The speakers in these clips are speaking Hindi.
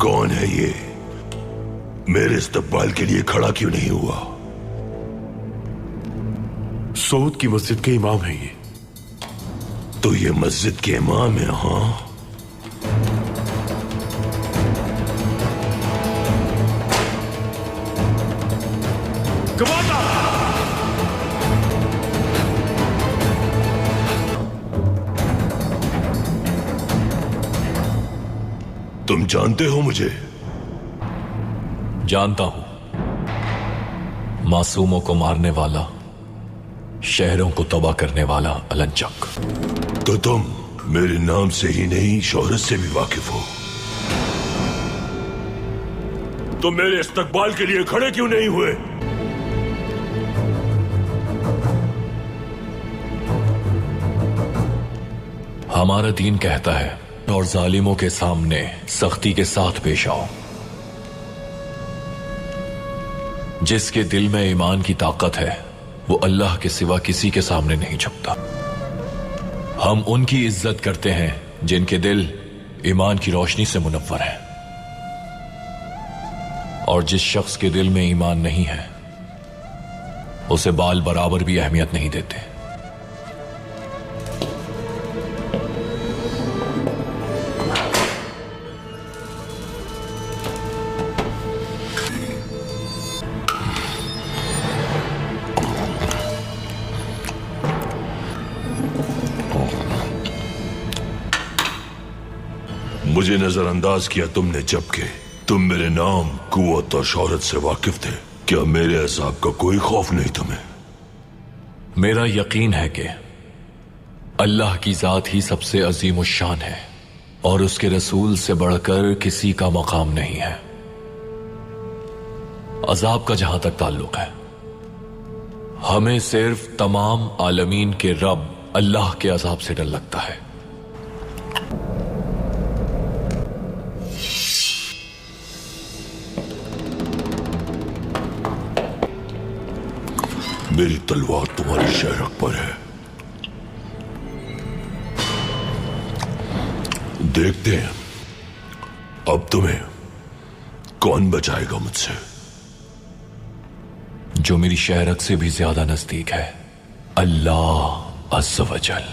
कौन है ये? मेरे इस्तकबाल के लिए खड़ा क्यों नहीं हुआ? सऊद की मस्जिद के इमाम है ये। तो ये मस्जिद के इमाम है? हाँ, तुम जानते हो मुझे? जानता हूं। मासूमों को मारने वाला, शहरों को तबाह करने वाला अलंचक। तो तुम मेरे नाम से ही नहीं, शोहरत से भी वाकिफ हो। तो मेरे इस्तकबाल के लिए खड़े क्यों नहीं हुए? हमारा दीन कहता है और जालिमों के सामने सख्ती के साथ पेश आओ। जिसके दिल में ईमान की ताकत है वो अल्लाह के सिवा किसी के सामने नहीं झुकता। हम उनकी इज्जत करते हैं जिनके दिल ईमान की रोशनी से मुनव्वर है, और जिस शख्स के दिल में ईमान नहीं है उसे बाल बराबर भी अहमियत नहीं देते। मुझे नजरअंदाज किया तुमने, जबकि तुम मेरे नाम, कुव्वत और शोहरत से वाकिफ थे। क्या मेरे अज़ाब का कोई खौफ नहीं तुम्हें? मेरा यकीन है कि अल्लाह की जात ही सबसे अजीम उश्शान है और उसके रसूल से बढ़कर किसी का मकाम नहीं है। अजाब का जहां तक ताल्लुक है, हमें सिर्फ तमाम आलमीन के रब अल्लाह के अजाब से डर लगता है। मेरी तलवार तुम्हारी शहरक पर है। देखते हैं अब तुम्हें कौन बचाएगा मुझसे। जो मेरी शहरक से भी ज्यादा नजदीक है, अल्लाह अज़्ज़ व जल।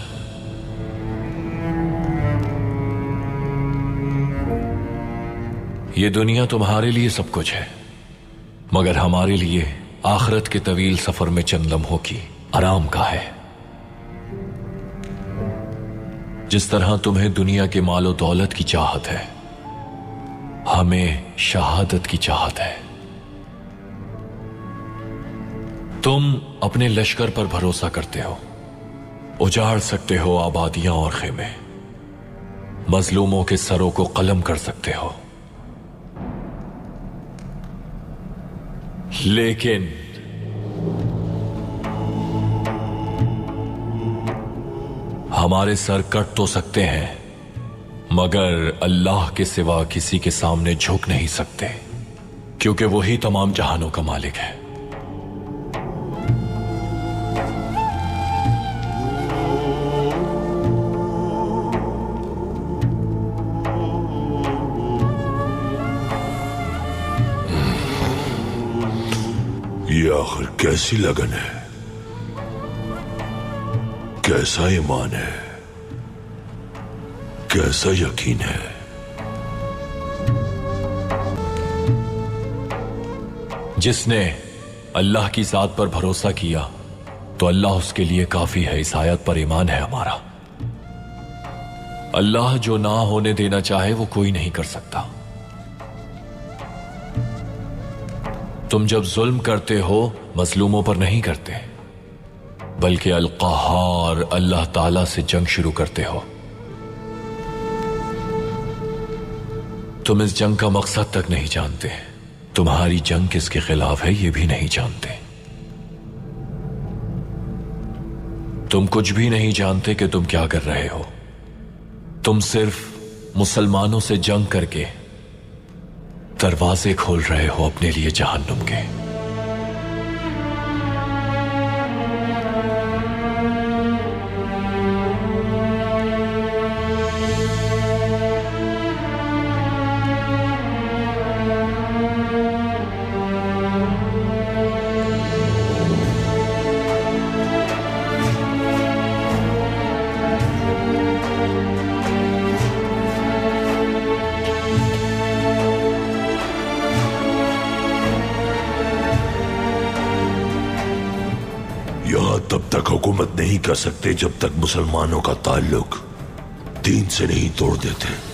ये दुनिया तुम्हारे लिए सब कुछ है, मगर हमारे लिए आखिरत के तवील सफर में चंद लम्हों की आराम का है। जिस तरह तुम्हें दुनिया के मालो दौलत की चाहत है, हमें शहादत की चाहत है। तुम अपने लश्कर पर भरोसा करते हो, उजाड़ सकते हो आबादियां और खेमे, मजलूमों के सरों को कलम कर सकते हो, लेकिन हमारे सर कट तो सकते हैं, मगर अल्लाह के सिवा किसी के सामने झुक नहीं सकते, क्योंकि वही तमाम जहानों का मालिक है। ये आखिर कैसी लगन है, कैसा ईमान है, कैसा यकीन है। जिसने अल्लाह की जात पर भरोसा किया तो अल्लाह उसके लिए काफी है। इस आयत पर ईमान है हमारा। अल्लाह जो ना होने देना चाहे वो कोई नहीं कर सकता। तुम जब जुल्म करते हो मजलूमों पर नहीं करते, बल्कि अल-क़हार अल्लाह ताला से जंग शुरू करते हो। तुम इस जंग का मकसद तक नहीं जानते, तुम्हारी जंग किसके खिलाफ है ये भी नहीं जानते। तुम कुछ भी नहीं जानते कि तुम क्या कर रहे हो। तुम सिर्फ मुसलमानों से जंग करके दरवाजे खोल रहे हो अपने लिए जहन्नुम के। यहां तब तक हुकूमत नहीं कर सकते जब तक मुसलमानों का ताल्लुक दीन से नहीं तोड़ देते।